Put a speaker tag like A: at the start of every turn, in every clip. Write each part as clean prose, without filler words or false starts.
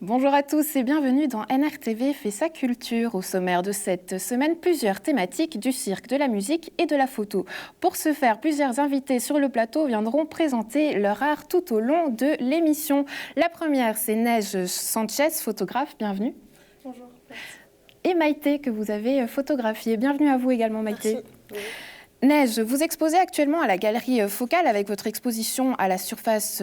A: Bonjour à tous et bienvenue dans NRTV fait sa culture. Au sommaire de cette semaine, plusieurs thématiques du cirque, de la musique et de la photo. Pour ce faire, plusieurs invités sur le plateau viendront présenter leur art tout au long de l'émission. La première, c'est Neige Sanchez, photographe. Bienvenue.
B: Bonjour. Merci.
A: Et Maïté, que vous avez photographiée. Bienvenue à vous également, Maïté.
B: Merci. Oui.
A: Neige, vous exposez actuellement à la Galerie Focale avec votre exposition à la surface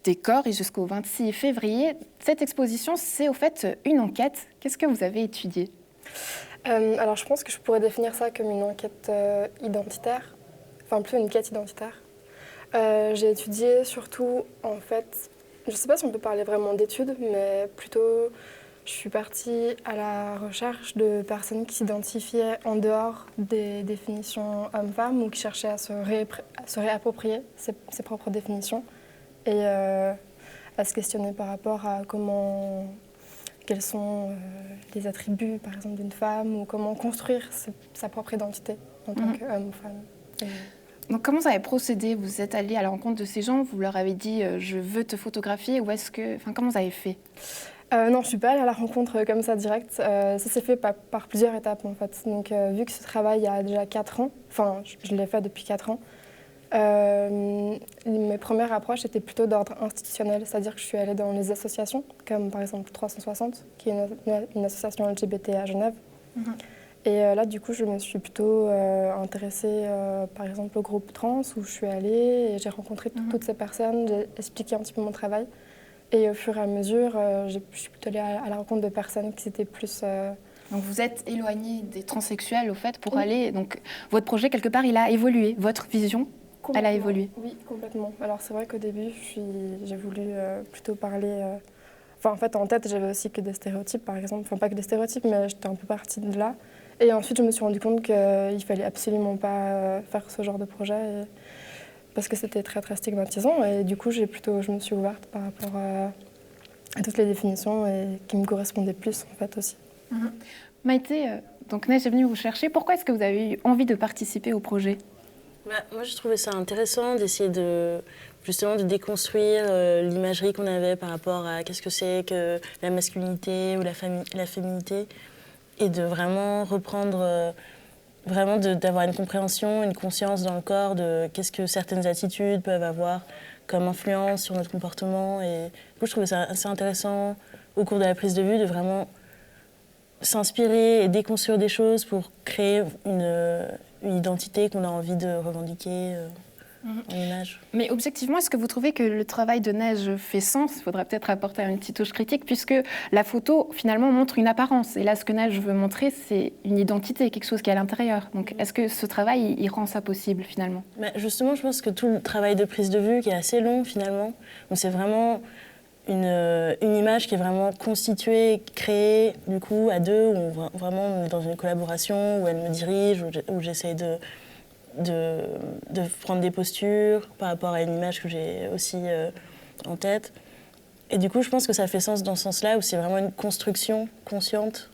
A: des corps et jusqu'au 26 février. Cette exposition, c'est au fait une enquête. Qu'est-ce que vous avez étudié ?
B: Alors, je pense que je pourrais définir ça comme une enquête identitaire, enfin plutôt une quête identitaire. J'ai étudié surtout, en fait, je ne sais pas si on peut parler vraiment d'études, mais plutôt, je suis partie à la recherche de personnes qui s'identifiaient en dehors des définitions hommes-femmes ou qui cherchaient à se réapproprier ses propres définitions. Et à se questionner par rapport à quels sont les attributs, par exemple, d'une femme, ou comment construire sa propre identité en tant qu'homme ou femme.
A: Donc, comment vous avez procédé ? Vous êtes allé à la rencontre de ces gens, vous leur avez dit « je veux te photographier » ou comment vous avez fait ?
B: Non, je ne suis pas allée à la rencontre comme ça direct. Ça s'est fait par plusieurs étapes, en fait. Donc, vu que ce travail il y a déjà 4 ans, enfin, je l'ai fait depuis 4 ans, mes premières approches étaient plutôt d'ordre institutionnel, c'est-à-dire que je suis allée dans les associations, comme par exemple 360, qui est une association LGBT à Genève. Et là, du coup, je me suis plutôt intéressée, par exemple, au groupe trans, où je suis allée et j'ai rencontré toutes ces personnes, j'ai expliqué un petit peu mon travail. Et au fur et à mesure, je suis plutôt allée à la rencontre de personnes qui étaient plus...
A: Donc vous êtes éloignée des transsexuels, au fait, pour aller... Donc votre projet, quelque part, il a évolué, votre vision elle a évolué.
B: Oui, complètement. Alors c'est vrai qu'au début, j'ai voulu plutôt parler... Enfin, en fait, en tête, j'avais aussi que des stéréotypes, par exemple. Enfin, pas que des stéréotypes, mais j'étais un peu partie de là. Et ensuite, je me suis rendu compte qu'il fallait absolument pas faire ce genre de projet, parce que c'était très, très stigmatisant. Et du coup, je me suis ouverte par rapport à toutes les définitions et qui me correspondaient plus, en fait, aussi.
A: Maïté, donc Neige est venue vous chercher. Pourquoi est-ce que vous avez eu envie de participer au projet ?
C: Moi, je trouvais ça intéressant d'essayer justement de déconstruire l'imagerie qu'on avait par rapport à qu'est-ce que c'est que la masculinité ou la féminité, et de vraiment reprendre, d'avoir une compréhension, une conscience dans le corps de qu'est-ce que certaines attitudes peuvent avoir comme influence sur notre comportement. Et du coup, je trouvais ça assez intéressant au cours de la prise de vue de vraiment s'inspirer et déconstruire des choses pour créer une identité qu'on a envie de revendiquer en image.
A: Mais objectivement, est-ce que vous trouvez que le travail de Neige fait sens ? Il faudra peut-être apporter une petite touche critique, puisque la photo, finalement, montre une apparence. Et là, ce que Neige veut montrer, c'est une identité, quelque chose qui est à l'intérieur. Donc, est-ce que ce travail, il rend ça possible, finalement ?
C: Justement, je pense que tout le travail de prise de vue, qui est assez long, finalement, c'est vraiment une image qui est vraiment constituée, créée, du coup, à deux, où vraiment dans une collaboration, où elle me dirige, où j'essaie de prendre des postures par rapport à une image que j'ai aussi en tête. Et du coup, je pense que ça fait sens dans ce sens-là, où c'est vraiment une construction consciente,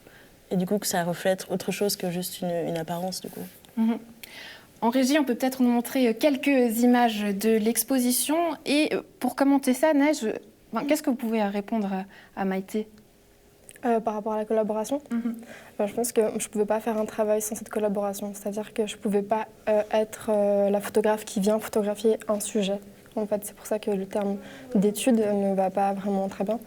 C: et du coup que ça reflète autre chose que juste une apparence, du coup.
A: En régie, on peut peut-être nous montrer quelques images de l'exposition. Et pour commenter ça, Neige, qu'est-ce que vous pouvez répondre à Maïté ?
B: Par rapport à la collaboration, je pense que je ne pouvais pas faire un travail sans cette collaboration. C'est-à-dire que je ne pouvais pas être la photographe qui vient photographier un sujet. En fait, c'est pour ça que le terme d'étude ne va pas vraiment très bien.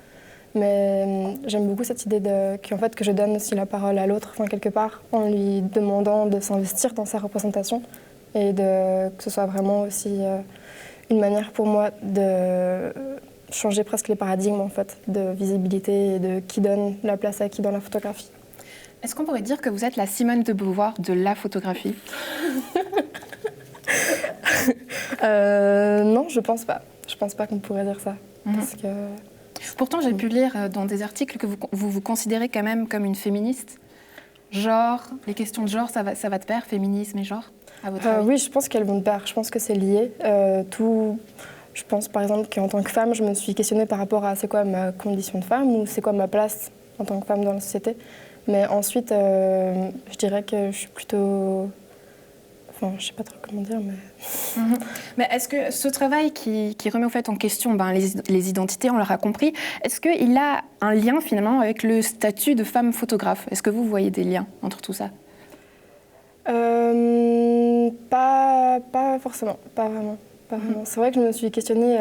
B: Mais j'aime beaucoup cette idée que je donne aussi la parole à l'autre, quelque part, en lui demandant de s'investir dans sa représentation et que ce soit vraiment aussi une manière pour moi de changer presque les paradigmes, en fait, de visibilité et de qui donne la place à qui dans la photographie.
A: Est-ce qu'on pourrait dire que vous êtes la Simone de Beauvoir de la photographie ?
B: Non, je pense pas. Je pense pas qu'on pourrait dire ça. Parce que...
A: Pourtant, j'ai pu lire dans des articles que vous considérez quand même comme une féministe. Genre, les questions de genre, ça va de pair, féminisme et genre, à votre avis ?
B: Oui, je pense qu'elles vont de pair. Je pense que c'est lié. Je pense par exemple qu'en tant que femme, je me suis questionnée par rapport à c'est quoi ma condition de femme ou c'est quoi ma place en tant que femme dans la société. Mais ensuite, je dirais que je suis plutôt Enfin, je ne sais pas trop comment dire, mais...
A: Mais est-ce que ce travail qui remet au fait en question les identités, on l'aura compris, est-ce qu'il a un lien finalement avec le statut de femme photographe? Est-ce que vous voyez des liens entre tout ça?
B: Pas forcément, pas vraiment. C'est vrai que je me suis questionnée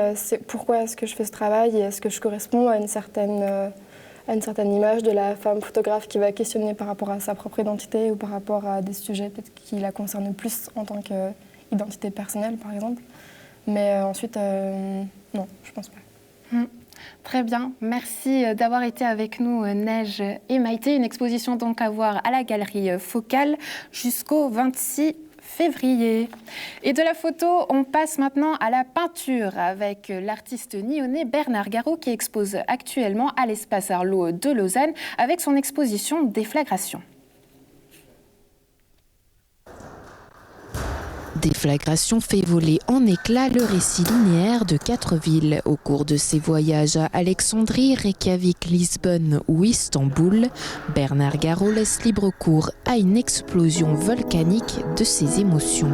B: pourquoi est-ce que je fais ce travail et est-ce que je corresponds à une certaine image de la femme photographe qui va questionner par rapport à sa propre identité ou par rapport à des sujets peut-être qui la concernent plus en tant qu'identité personnelle, par exemple. Mais ensuite, non, je pense pas.
A: Très bien, merci d'avoir été avec nous Neige et Maïté. Une exposition donc à voir à la Galerie Focale jusqu'au 26 février. Et de la photo, on passe maintenant à la peinture avec l'artiste nyonnais Bernard Garot qui expose actuellement à l'Espace Arlot de Lausanne avec son exposition Déflagration.
D: Déflagration fait voler en éclats le récit linéaire de 4 villes. Au cours de ses voyages à Alexandrie, Reykjavik, Lisbonne ou Istanbul, Bernard Garot laisse libre cours à une explosion volcanique de ses émotions.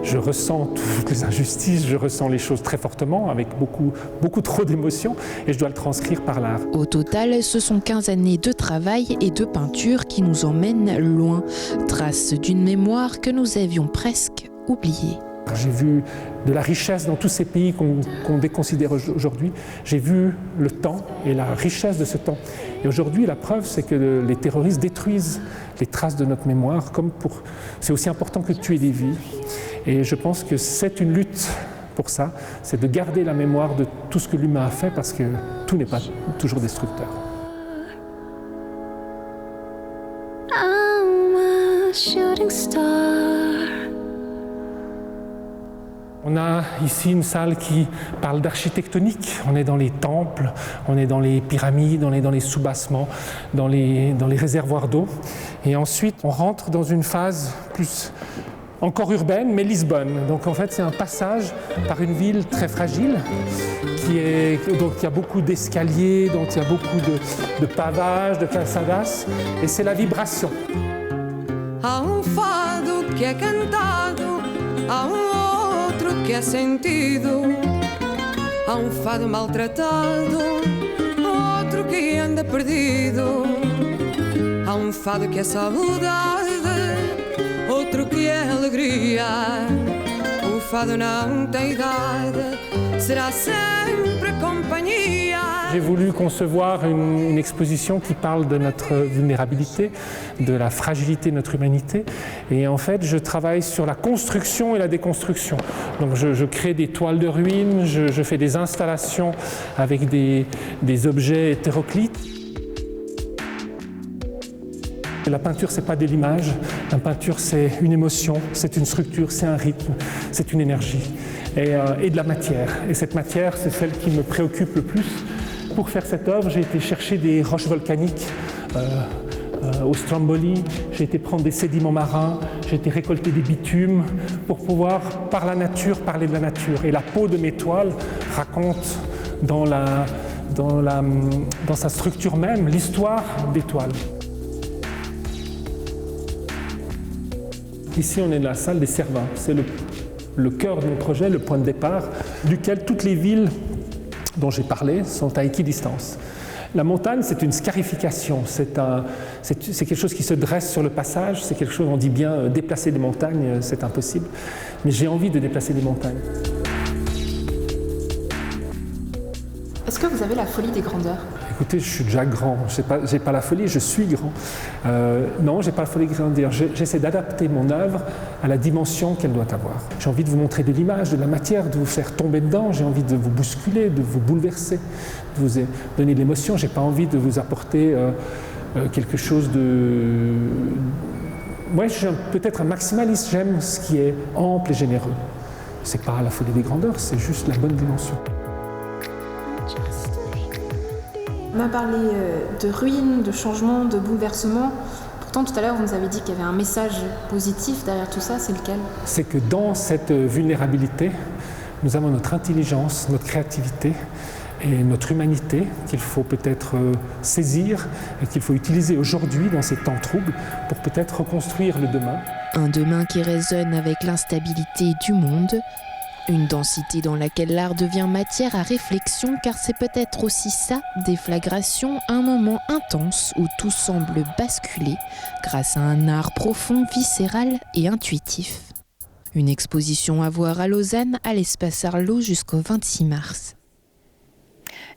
E: Je ressens toutes les injustices, je ressens les choses très fortement, avec beaucoup trop d'émotions, et je dois le transcrire par l'art.
D: Au total, ce sont 15 années de travail et de peinture qui nous emmènent loin. Traces d'une mémoire que nous avions presque oubliée.
E: J'ai vu de la richesse dans tous ces pays qu'on déconsidère aujourd'hui. J'ai vu le temps et la richesse de ce temps. Et aujourd'hui, la preuve, c'est que les terroristes détruisent les traces de notre mémoire. C'est aussi important que de tuer des vies. Et je pense que c'est une lutte pour ça, c'est de garder la mémoire de tout ce que l'humain a fait, parce que tout n'est pas toujours destructeur. I'm a shooting star. On a ici une salle qui parle d'architectonique. On est dans les temples, on est dans les pyramides, on est dans les soubassements, dans les réservoirs d'eau. Et ensuite, on rentre dans une phase plus encore urbaine, mais Lisbonne. Donc en fait, c'est un passage par une ville très fragile, donc il y a beaucoup d'escaliers, donc il y a beaucoup de pavages, de calçadas, et c'est la vibration.
F: Há fado que é cantado, há outro que é sentido, há fado maltratado, outro que anda perdido, há fado que é saudade, outro que é alegria. O fado não tem idade, será sempre companhia.
E: J'ai voulu concevoir une exposition qui parle de notre vulnérabilité, de la fragilité de notre humanité. Et en fait, je travaille sur la construction et la déconstruction. Donc je crée des toiles de ruines, je fais des installations avec des objets hétéroclites. La peinture, ce n'est pas de l'image. La peinture, c'est une émotion, c'est une structure, c'est un rythme, c'est une énergie et de la matière. Et cette matière, c'est celle qui me préoccupe le plus. Pour faire cette œuvre, j'ai été chercher des roches volcaniques au Stromboli, j'ai été prendre des sédiments marins, j'ai été récolter des bitumes pour pouvoir, par la nature, parler de la nature. Et la peau de mes toiles raconte dans sa structure même l'histoire des toiles. Ici, on est dans la salle des Cervins. C'est le cœur de mon projet, le point de départ, duquel toutes les villes dont j'ai parlé sont à équidistance. La montagne, c'est une scarification, c'est quelque chose qui se dresse sur le passage, c'est quelque chose, on dit bien, déplacer des montagnes, c'est impossible, mais j'ai envie de déplacer des montagnes.
G: Est-ce que vous avez la folie des grandeurs ?
E: Écoutez, je suis déjà grand, j'ai pas la folie, je suis grand. Non, j'ai pas la folie des grandeurs. J'essaie d'adapter mon œuvre à la dimension qu'elle doit avoir. J'ai envie de vous montrer de l'image, de la matière, de vous faire tomber dedans. J'ai envie de vous bousculer, de vous bouleverser, de vous donner de l'émotion. J'ai pas envie de vous apporter quelque chose de... Moi, je suis peut-être un maximaliste. J'aime ce qui est ample et généreux. C'est pas la folie des grandeurs, c'est juste la bonne dimension.
G: On a parlé de ruines, de changements, de bouleversements. Pourtant, tout à l'heure, vous nous avez dit qu'il y avait un message positif derrière tout ça. C'est lequel ?
E: C'est que dans cette vulnérabilité, nous avons notre intelligence, notre créativité, et notre humanité qu'il faut peut-être saisir et qu'il faut utiliser aujourd'hui dans ces temps troubles pour peut-être reconstruire le demain.
D: Un demain qui résonne avec l'instabilité du monde, une densité dans laquelle l'art devient matière à réflexion, car c'est peut-être aussi ça, déflagration, un moment intense où tout semble basculer grâce à un art profond, viscéral et intuitif. Une exposition à voir à Lausanne, à l'espace Arlot jusqu'au 26 mars.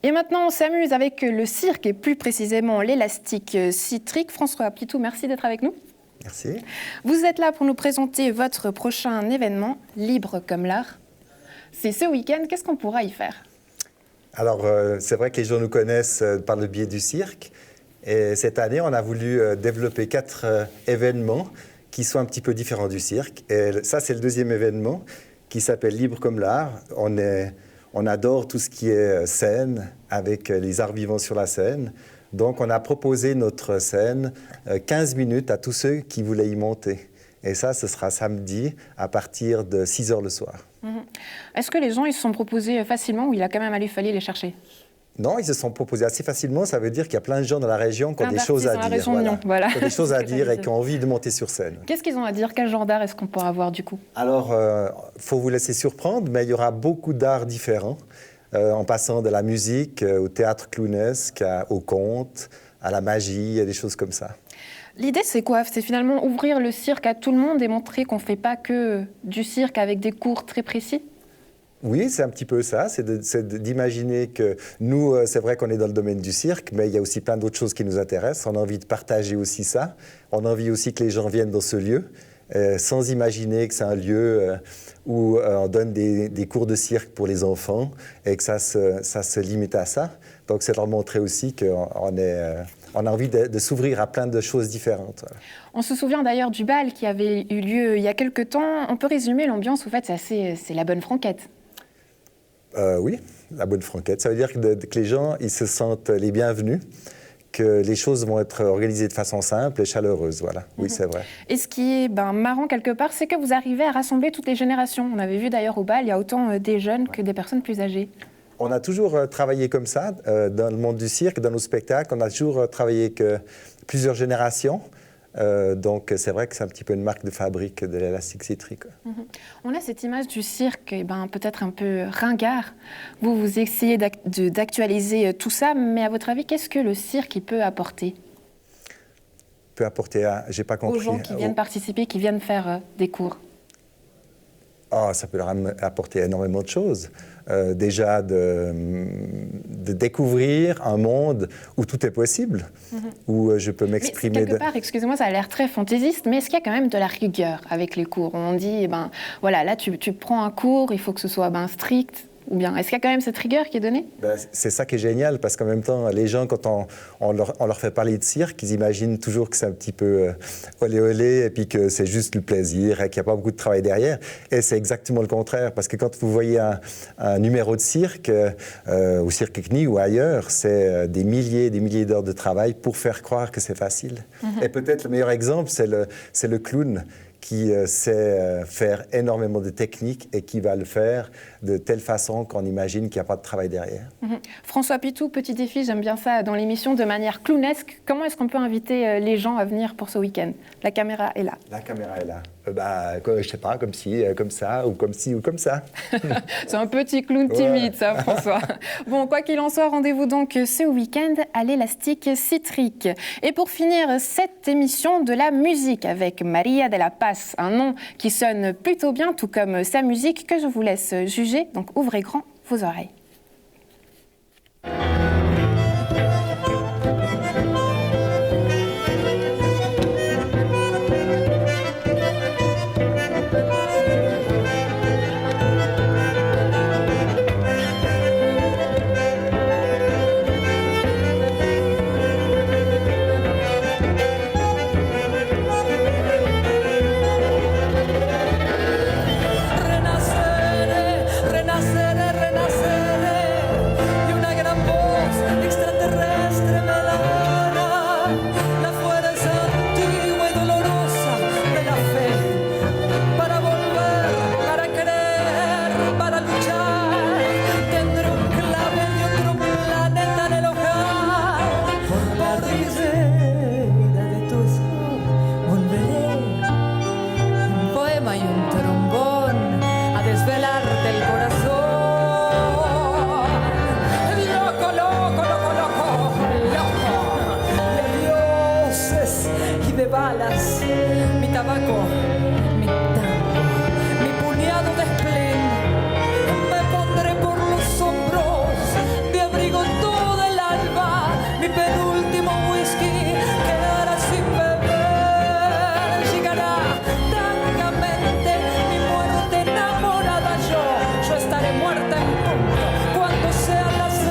A: Et maintenant, on s'amuse avec le cirque et plus précisément l'élastique citrique. François Pitou, merci d'être avec nous.
H: Merci.
A: Vous êtes là pour nous présenter votre prochain événement, Libre comme l'art. C'est ce week-end, qu'est-ce qu'on pourra y faire?
H: Alors, c'est vrai que les gens nous connaissent par le biais du cirque. Et cette année, on a voulu développer 4 événements qui sont un petit peu différents du cirque. Et ça, c'est le deuxième événement qui s'appelle Libre comme l'art. On adore tout ce qui est scène, avec les arts vivants sur la scène. Donc, on a proposé notre scène 15 minutes à tous ceux qui voulaient y monter. Et ça, ce sera samedi à partir de 6 h le soir.
A: Est-ce que les gens ils se sont proposés facilement ou il a quand même fallu les chercher?
H: Non, ils se sont proposés assez facilement. Ça veut dire qu'il y a plein de gens dans la région qui ont des choses à dire.
A: Voilà.
H: Qui ont des choses à dire et qui ont envie de monter sur scène.
A: Qu'est-ce qu'ils ont à dire? Quel genre d'art est-ce qu'on pourra voir du coup?
H: Alors, faut vous laisser surprendre, mais il y aura beaucoup d'arts différents, en passant de la musique au théâtre clownesque, au conte, à la magie, et des choses comme ça.
A: L'idée, c'est quoi? C'est finalement ouvrir le cirque à tout le monde et montrer qu'on ne fait pas que du cirque avec des cours très précis?
H: Oui, c'est un petit peu ça, c'est d'imaginer que nous, c'est vrai qu'on est dans le domaine du cirque, mais il y a aussi plein d'autres choses qui nous intéressent. On a envie de partager aussi ça. On a envie aussi que les gens viennent dans ce lieu, sans imaginer que c'est un lieu où on donne des cours de cirque pour les enfants et que ça se limite à ça. Donc, c'est leur montrer aussi qu'on on a envie de s'ouvrir à plein de choses différentes. Voilà.
A: On se souvient d'ailleurs du bal qui avait eu lieu il y a quelque temps. On peut résumer l'ambiance, en fait, c'est la bonne franquette.
H: Oui, la bonne franquette. Ça veut dire que les gens ils se sentent les bienvenus, que les choses vont être organisées de façon simple et chaleureuse. Voilà. Oui, c'est vrai.
A: Et ce qui est marrant quelque part, c'est que vous arrivez à rassembler toutes les générations. On avait vu d'ailleurs au bal, il y a autant des jeunes que des personnes plus âgées.
H: On a toujours travaillé comme ça dans le monde du cirque, dans nos spectacles. On a toujours travaillé avec plusieurs générations. Donc, c'est vrai que c'est un petit peu une marque de fabrique de l'élastique citrique.
A: On a cette image du cirque, peut-être un peu ringard. Vous essayez d'actualiser tout ça, mais à votre avis, qu'est-ce que le cirque peut apporter?
H: Peut apporter à... J'ai pas compris.
A: Aux gens qui viennent participer, qui viennent faire des cours.
H: Oh, ça peut leur apporter énormément de choses. Déjà de découvrir un monde où tout est possible, où je peux m'exprimer.
A: Quelque part, excusez-moi, ça a l'air très fantaisiste, mais est-ce qu'il y a quand même de la rigueur avec les cours? On dit, voilà, là tu prends un cours, il faut que ce soit strict. Ou bien, est-ce qu'il y a quand même cette rigueur qui est donnée?
H: C'est ça qui est génial, parce qu'en même temps, les gens, quand on leur fait parler de cirque, ils imaginent toujours que c'est un petit peu olé olé, et puis que c'est juste le plaisir, et qu'il n'y a pas beaucoup de travail derrière. Et c'est exactement le contraire, parce que quand vous voyez un numéro de cirque, au Cirque CNI ou ailleurs, c'est des milliers d'heures de travail pour faire croire que c'est facile. Et peut-être le meilleur exemple, c'est le clown, qui sait faire énormément de techniques et qui va le faire de telle façon qu'on imagine qu'il n'y a pas de travail derrière.
A: François Pitou, petit défi, j'aime bien ça dans l'émission, de manière clownesque. Comment est-ce qu'on peut inviter les gens à venir pour ce week-end? La caméra est là.
H: La caméra est là. Je sais pas, comme ci, comme ça, ou comme ci, ou comme ça.
A: C'est un petit clown timide, ça, François. Bon, quoi qu'il en soit, rendez-vous donc ce week-end à l'élastique citrique. Et pour finir cette émission, de la musique avec Maria de la Paz, un nom qui sonne plutôt bien, tout comme sa musique, que je vous laisse juger. Donc ouvrez grand vos oreilles.
F: Renaceré, renaceré, renaceré. del corazón. Loco, loco, loco, loco, loco. De dioses y de balas, mi tabaco, mi tango, mi puñado de spleen. Me pondré por los hombros de abrigo todo el alba. Mi penúltimo whisky quedará sin beber. Llegará tangamente mi muerte enamorada. Yo estaré muerta en punto cuando sean las 6.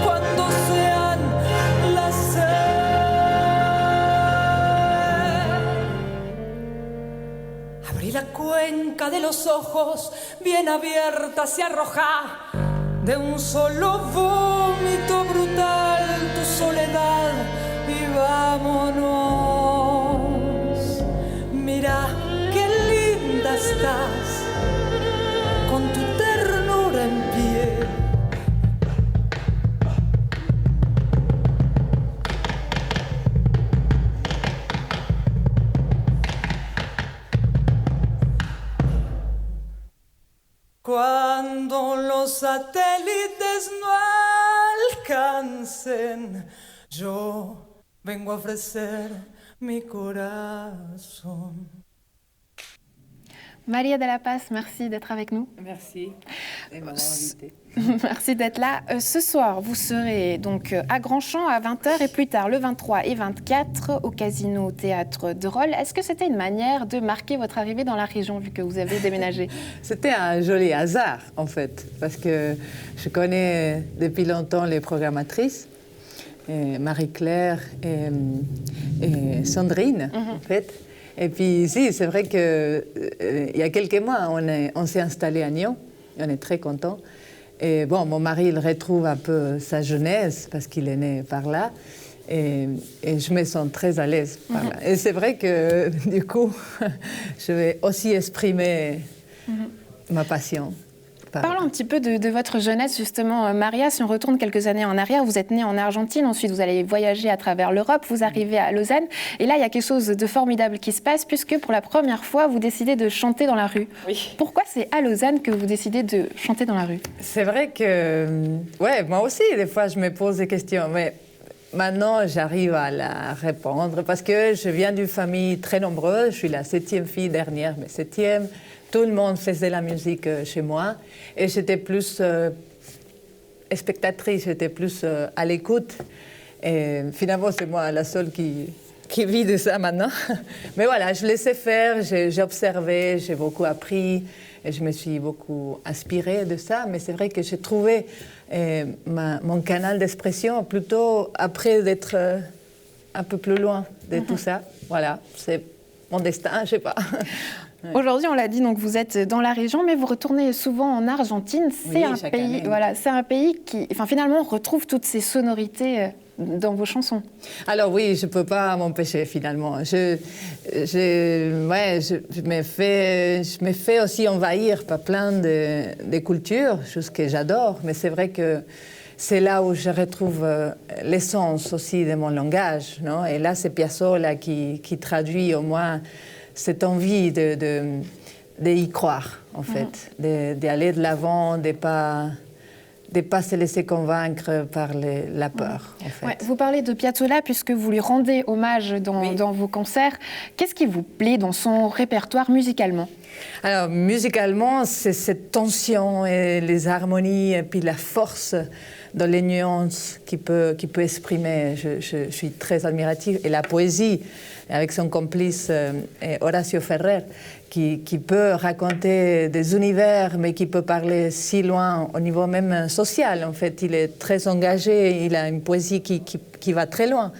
F: Cuando sean las 6. Abrí la cuenca de los ojos bien abierta, se arroja de un solo vómito brutal tu soledad y vámonos. Mira qué linda estás con tu ternura en pie. Cuando los satélites no alcancen, yo vengo a ofrecer mi corazón.
A: Maria de la Paz, merci d'être avec nous.
I: Merci de m'avoir invité.
A: Merci d'être là. Ce soir, vous serez donc à Grandchamp à 20h et plus tard le 23 et 24 au Casino Théâtre de Rolle. Est-ce que c'était une manière de marquer votre arrivée dans la région vu que vous avez déménagé?
I: C'était un joli hasard en fait, parce que je connais depuis longtemps les programmatrices, Marie-Claire et Sandrine en fait. Et puis si, c'est vrai qu'il y a quelques mois, on s'est installé à Nyon, on est très contents. Et bon, mon mari, il retrouve un peu sa jeunesse parce qu'il est né par là. Et je me sens très à l'aise par là. Et c'est vrai que du coup, je vais aussi exprimer ma passion.
A: Parlons un petit peu de votre jeunesse, justement. Maria, si on retourne quelques années en arrière, vous êtes née en Argentine, ensuite vous allez voyager à travers l'Europe, vous arrivez à Lausanne, et là, il y a quelque chose de formidable qui se passe, puisque pour la première fois, vous décidez de chanter dans la rue.
I: Oui.
A: Pourquoi c'est à Lausanne que vous décidez de chanter dans la rue?
I: C'est vrai que, ouais, moi aussi, des fois, je me pose des questions, mais maintenant, j'arrive à la répondre, parce que je viens d'une famille très nombreuse, je suis la 7e fille dernière, mais 7e. Tout le monde faisait la musique chez moi et j'étais plus spectatrice, j'étais plus à l'écoute. Et finalement, c'est moi la seule qui vit de ça maintenant. Mais voilà, je laissais faire, j'ai observé, j'ai beaucoup appris et je me suis beaucoup inspirée de ça. Mais c'est vrai que j'ai trouvé mon canal d'expression plutôt après d'être un peu plus loin de tout ça. Voilà, c'est mon destin, je sais pas.
A: Aujourd'hui, on l'a dit, donc vous êtes dans la région, mais vous retournez souvent en Argentine. C'est un pays, voilà, c'est un pays qui, enfin, finalement, retrouve toutes ces sonorités dans vos chansons.
I: Alors oui, je peux pas m'empêcher finalement. Je me fais aussi envahir par plein de cultures, chose que j'adore. Mais c'est vrai que c'est là où je retrouve l'essence aussi de mon langage, non? Et là, c'est Piazzolla qui traduit au moins cette envie d'y croire, en fait, d'aller de l'avant, de pas se laisser convaincre par la peur, en fait.
A: Ouais, vous parlez de Piazzolla puisque vous lui rendez hommage dans vos concerts. Qu'est-ce qui vous plaît dans son répertoire musicalement?
I: Alors, musicalement, c'est cette tension et les harmonies et puis la force dans les nuances qu'il peut exprimer. Je suis très admirative. Et la poésie, avec son complice Horacio Ferrer, qui peut raconter des univers, mais qui peut parler si loin au niveau même social. En fait, il est très engagé, il a une poésie qui va très loin,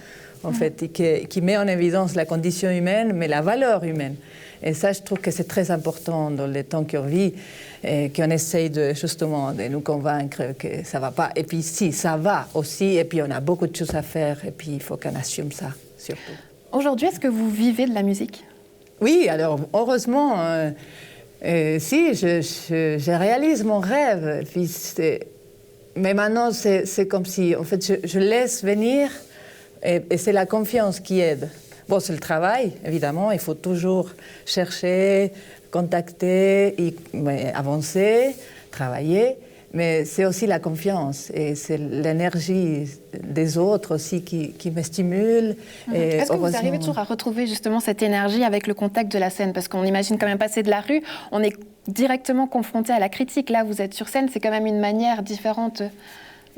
I: en fait, et qui met en évidence la condition humaine, mais la valeur humaine. Et ça, je trouve que c'est très important dans les temps qu'on vit, et qu'on essaye justement de nous convaincre que ça ne va pas. Et puis si, ça va aussi, et puis on a beaucoup de choses à faire, et puis il faut qu'on assume ça, surtout.
A: Aujourd'hui, est-ce que vous vivez de la musique?
I: Oui, alors heureusement, si, je réalise mon rêve. Puis mais maintenant, c'est comme si, en fait, je laisse venir, et c'est la confiance qui aide. Bon, c'est le travail, évidemment, il faut toujours chercher, contacter, avancer, travailler, mais c'est aussi la confiance et c'est l'énergie des autres aussi qui me stimule.
A: Est-ce que vous arrivez toujours à retrouver justement cette énergie avec le contact de la scène? Parce qu'on imagine quand même passer de la rue, on est directement confronté à la critique. Là, vous êtes sur scène, c'est quand même une manière différente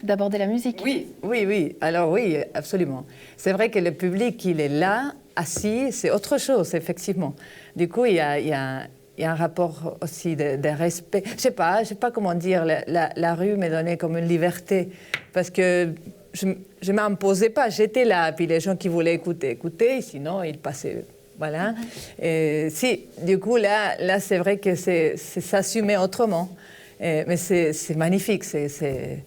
A: d'aborder la musique.
I: Oui. Alors oui, absolument. C'est vrai que le public, il est là, assis, c'est autre chose, effectivement. Du coup, il y a un rapport aussi de respect. Je sais pas comment dire, la rue m'a donné comme une liberté, parce que je ne m'imposais pas, j'étais là, puis les gens qui voulaient écoutaient, sinon ils passaient, voilà. Et du coup, là c'est vrai que c'est s'assumer autrement, mais c'est magnifique, c'est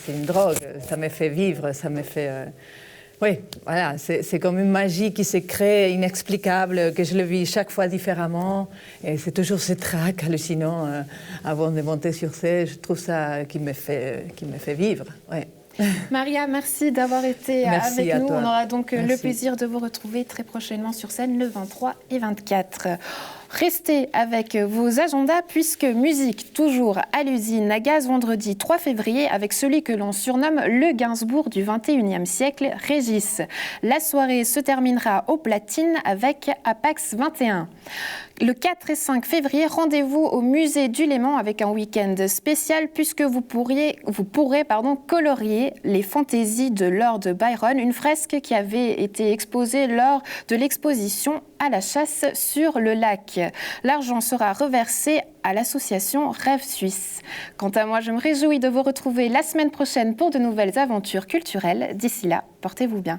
I: une drogue, ça me fait vivre, ça me fait... Oui, voilà, c'est comme une magie qui se crée, inexplicable, que je le vis chaque fois différemment. Et c'est toujours ce trac hallucinant avant de monter sur scène. Je trouve ça qui me fait vivre. Ouais.
A: Maria, merci d'avoir été avec nous. On aura donc le plaisir de vous retrouver très prochainement sur scène le 23 et 24. Restez avec vos agendas puisque musique toujours à l'usine à gaz vendredi 3 février avec celui que l'on surnomme le Gainsbourg du 21e siècle, Régis. La soirée se terminera au Platine avec Apax 21. Le 4 et 5 février, rendez-vous au musée du Léman avec un week-end spécial puisque vous pourrez colorier les fantaisies de Lord Byron, une fresque qui avait été exposée lors de l'exposition à la chasse sur le lac. L'argent sera reversé à l'association Rêve Suisse. Quant à moi, je me réjouis de vous retrouver la semaine prochaine pour de nouvelles aventures culturelles. D'ici là, portez-vous bien.